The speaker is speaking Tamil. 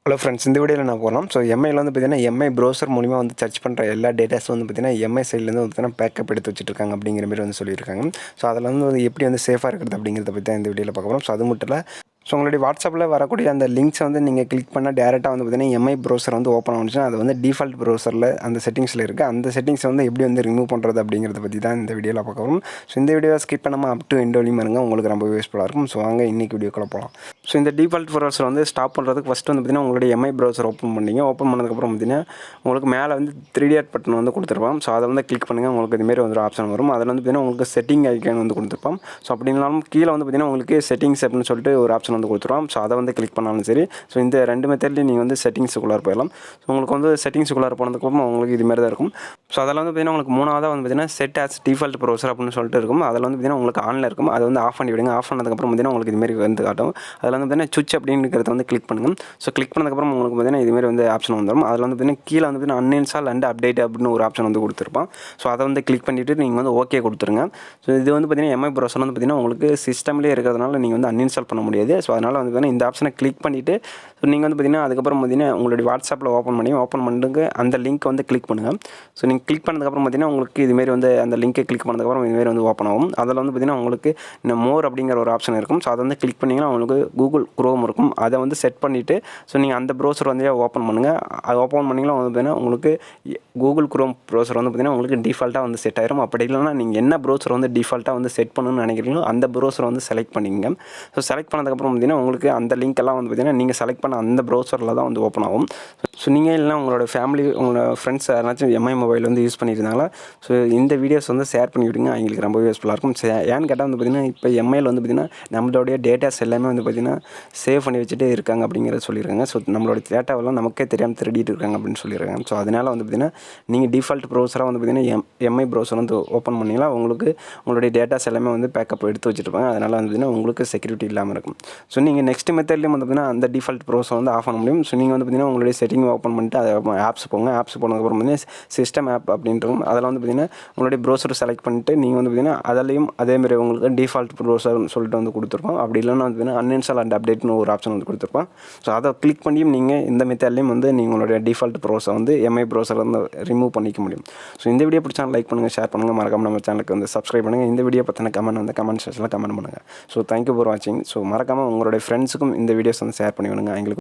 ஹலோ ஃப்ரெண்ட்ஸ், இந்த வீடியோவில் நான் போகிறோம். ஸோ எம்ஐயில் வந்து பார்த்தீங்கன்னா எம்ஐ ப்ரௌசர் மூலிமா வந்து சர்ச் பண்ணுற எல்லா டேட்டாஸும் வந்து பார்த்தீங்கன்னா எம்ஐ சைட்லேருந்து வந்து பார்த்தீங்கன்னா பேக்கப் எடுத்து வச்சுருக்காங்க அப்படிங்கிற மாதிரி வந்து சொல்லியிருக்காங்க. ஸோ அதில் வந்து எப்படி வந்து சேஃபாக இருக்கிறது அப்படிங்கிறத பற்றி தான் இந்த வீடியோவில் பார்க்க போகிறோம். ஸோ அது மட்டும் இல்லை, ஸோ உங்களுடைய வாட்ஸ்அப்பில் வரக்கூடிய அந்த லிங்க்ஸை வந்து நீங்கள் கிளிக் பண்ணால் டேரெக்டாக வந்து பார்த்தீங்கன்னா எம்ஐ ப்ரௌசர் வந்து ஓப்பன் ஆனிச்சுன்னா அது வந்து டிஃபால்ட் ப்ரௌசரில் அந்த செட்டிங்ஸில் இருக்குது. அந்த செட்டிங்ஸை வந்து எப்படி வந்து ரிமூவ் பண்ணுறது அப்படிங்கிறத பற்றி தான் இந்த வீடியோவில் பார்க்க போகிறோம். ஸோ இந்த வீடியோவை ஸ்கிப் பண்ணாமல் அப் டு எண்ட் வரையும் பாருங்க, உங்களுக்கு ரொம்ப யூஸ்ஃபுல்லாக இருக்கும். ஸோ வாங்க இன்றைக்கி வீடியோக்குள்ள போகலாம். ஸோ இந்த டிஃபால்ட் ப்ரௌசர் வந்து ஸ்டாப் பண்ணுறதுக்கு ஃபஸ்ட்டு வந்து பார்த்தீங்கன்னா உங்களுடைய எம்ஐ ப்ரௌசர் ஓப்பன் பண்ணிங்க. ஓப்பன் பண்ணதுக்கப்புறம் பார்த்தீங்கன்னா உங்களுக்கு மேலே வந்து 3 டாட் பட்டன் வந்து கொடுத்துருப்போம். ஸோ அதை வந்து கிளிக் பண்ணுங்கள். உங்களுக்கு இதுமாரி வந்து ஒரு ஆப்ஷன் வரும். அதில் வந்து பார்த்தீங்கன்னா உங்களுக்கு செட்டிங் ஐக்கான் வந்து கொடுத்துருப்போம். ஸோ அப்படின்னாலும் கீழே வந்து பார்த்தீங்கன்னா உங்களுக்கு செட்டிங்ஸ் அப்படின்னு சொல்லிட்டு ஒரு ஆப்ஷன் வந்து கொடுத்துருவோம். ஸோ அதை வந்து கிளிக் பண்ணாலும் சரி. ஸோ இந்த 2 மெத்தட்லேயும் நீங்கள் வந்து செட்டிங்ஸுக்குள்ளார போயிடலாம். ஸோ உங்களுக்கு வந்து செட்டிங்ஸுக்குள்ளார போனதுக்கப்புறம் உங்களுக்கு இதுமாரி தான் இருக்கும். ஸோ அதில் வந்து பார்த்தீங்கன்னா உங்களுக்கு மூணாவதாக வந்து பார்த்தீங்கன்னா செட் ஆஸ் டிஃபால்ட் ப்ரௌசர் அப்படின்னு சொல்லிட்டு இருக்கும். அதில் வந்து பார்த்தீங்கன்னா உங்களுக்கு ஆனில் இருக்கும். அதை வந்து ஆஃப் பண்ணி விடுங்க. ஆஃப் பண்ணதுக்கப்புறம் பார்த்தீங்கன்னா உங்களுக்கு இதுமாரி வந்து காட்டும். அதில் வந்து பார்த்தீங்கன்னா சுவிட்ச் அப்படிங்கிறத வந்து கிளிக் பண்ணுங்கள். ஸோ கிளிக் பண்ணதுக்கப்புறம் உங்களுக்கு பார்த்தீங்கன்னா இதுமாரி வந்து ஆப்ஷன் வந்துடும். அதில் வந்து பார்த்தீங்கன்னா கீழே வந்து பார்த்தீங்கன்னா அன்இன்ஸ்டால் அண்ட் அப்டேட் அப்படின்னு ஒரு ஆப்ஷன் வந்து கொடுத்துருப்பான். ஸோ அதை வந்து கிளிக் பண்ணிவிட்டு நீங்கள் வந்து ஓகே கொடுத்துருங்க. ஸோ இது வந்து பார்த்தீங்கன்னா எம்ஐ ப்ரௌசர் வந்து பார்த்தீங்கன்னா உங்களுக்கு சிஸ்டம்லேயே இருக்கிறதுனால நீங்கள் வந்து அன்இன்ஸ்டால் பண்ண முடியாது. ஸோ அதனால் வந்து பார்த்தீங்கன்னா இந்த ஆப்ஷனை கிளிக் பண்ணிவிட்டு ஸோ நீங்கள் வந்து பார்த்தீங்கன்னா அதுக்கப்புறம் பார்த்தீங்கன்னா உங்களுடைய வாட்ஸ்அப்பில் ஓப்பன் பண்ணிட்டு அந்த லிங்க் வந்து கிளிக் பண்ணுங்கள். ஸோ நீங்கள் கிளிக் பண்ணதுக்கப்புறம் பார்த்தீங்கன்னா உங்களுக்கு இதுமாரி வந்து அந்த லிங்கை கிளிக் பண்ணதுக்கப்புறம் இதுமாரி வந்து ஓப்பன் ஆகும். அதில் வந்து பார்த்தீங்கன்னா உங்களுக்கு இந்த மோர் அப்படிங்கிற ஒரு ஆப்ஷன் இருக்கும். ஸோ அதை வந்து கிளிக் பண்ணிங்கன்னா உங்களுக்கு கூகுள் குரோம் இருக்கும். அதை வந்து செட் பண்ணிவிட்டு ஸோ நீங்கள் அந்த ப்ரௌசர் வந்து ஓப்பன் பண்ணுங்கள். அது ஓப்பன் பண்ணிங்கன்னா வந்து பார்த்தீங்கன்னா உங்களுக்கு கூகுள் குரோம் ப்ரௌசர் வந்து பார்த்தீங்கன்னா உங்களுக்கு டிஃபால்ட்டாக வந்து செட் ஆயிரும். அப்படி இல்லைனா நீங்கள் என்ன ப்ரௌசர் வந்து டிஃபால்ட்டாக வந்து செட் பண்ணணும்னு நினைக்கிறீங்களோ அந்த ப்ரௌசரை வந்து செலக்ட் பண்ணிக்கங்க. ஸோ செலக்ட் பண்ணதுக்கப்புறம் பார்த்தீங்கன்னா உங்களுக்கு அந்த லிங்க் எல்லாம் வந்து பார்த்தீங்கன்னா நீங்கள் செலக்ட் பண்ண அந்த ப்ரௌசரில் தான் வந்து ஓப்பன் ஆகும். ஸோ நீங்கள் இல்லைனா உங்களோட ஃபேமிலி உங்களோட ஃப்ரெண்ட்ஸ் யாராச்சும் எம்ஐ மொபைல் வந்து யூஸ் பண்ணியிருந்தாங்களா, ஸோ இந்த வீடியோஸ் வந்து ஷேர் பண்ணி விடுங்க. அவங்களுக்கு ரொம்ப யூஸ்ஃபுல்லாக இருக்கும். ஏன்னு கேட்டால் வந்து பார்த்திங்கன்னா இப்போ எம்ஐயில் வந்து பார்த்திங்கன்னா நம்மளுடைய டேட்டாஸ் எல்லாமே வந்து பார்த்திங்கன்னா சேவ் பண்ணி வச்சுட்டு இருக்காங்க அப்படிங்கிறத சொல்லியிருக்காங்க. ஸோ நம்மளோட டேட்டாவெல்லாம் நமக்கே தெரியாமல் திருடிட்டு இருக்காங்க அப்படின்னு சொல்லியிருக்காங்க. ஸோ அதனால் வந்து பார்த்திங்கன்னா நீங்கள் டிஃபால்ட் ப்ரௌசராக வந்து பார்த்திங்கன்னா எம்ஐ ப்ரௌசர் வந்து ஓப்பன் பண்ணிங்களா உங்களுக்கு உங்களுடைய டேட்டாஸ் எல்லாமே வந்து பேக்கப் எடுத்து வச்சுருப்பாங்க. அதனால் வந்து பார்த்திங்கன்னா உங்களுக்கு செக்யூரிட்டி இல்லாமல் இருக்கும். ஸோ நீங்கள் நெக்ஸ்ட் மெத்தட்லேயும் வந்து பார்த்திங்கன்னா அந்த டிஃபால்ட் ப்ரௌசர் வந்து ஆஃப் பண்ண முடியும். ஸோ நீங்கள் வந்து பார்த்திங்கன்னா உங்களுடைய செட்டிங் ஓப்பன் பண்ணிட்டு அதை ஆப்ஸ் போங்க. ஆப்ஸ் போனதுக்கப்புறம் பார்த்தீங்கன்னா சிஸ்டம் ஆப் அப்படின்ட்டு அதில் வந்து பார்த்திங்கன்னா உங்களுடைய ப்ரௌசரை செலக்ட் பண்ணிட்டு நீங்கள் வந்து பார்த்திங்கன்னா அதிலையும் அதேமாதிரி உங்களுக்கு டிஃபால்ட் ப்ரௌசர்னு சொல்லிட்டு வந்து கொடுத்துருப்போம். அப்படி இல்லைன்னா வந்து பார்த்திங்கன்னா அன்இன்ஸ்டால் அண்ட் அப்டேட்னு ஒரு ஆப்ஷன் வந்து கொடுத்துருப்போம். ஸோ அதை கிளிக் பண்ணியும் நீங்கள் இந்த மெத்தட்லேயும் வந்து நீங்கள் உங்களுடைய டிஃபால்ட் ப்ரௌசர் வந்து எம்ஐ ப்ரௌசர் வந்து ரிமூவ் பண்ணிக்க முடியும். ஸோ இந்த வீடியோ பிடிச்சா லைக் பண்ணுங்கள், ஷேர் பண்ணுங்கள், மறக்காம நம்ம சேனலுக்கு வந்து சப்ஸ்கிரைப் பண்ணுங்கள். இந்த வீடியோ பற்றின கமெண்ட் வந்து கமெண்ட் செக்ஷனில் கமெண்ட் பண்ணுங்கள். ஸோ தேங்க்யூ ஃபார் வாட்சிங். ஸோ மறக்காமல் உங்களுடைய ஃப்ரெண்ட்ஸுக்கும் இந்த வீடியோஸ் வந்து ஷேர் பண்ணி விடுங்க. எங்களுக்கு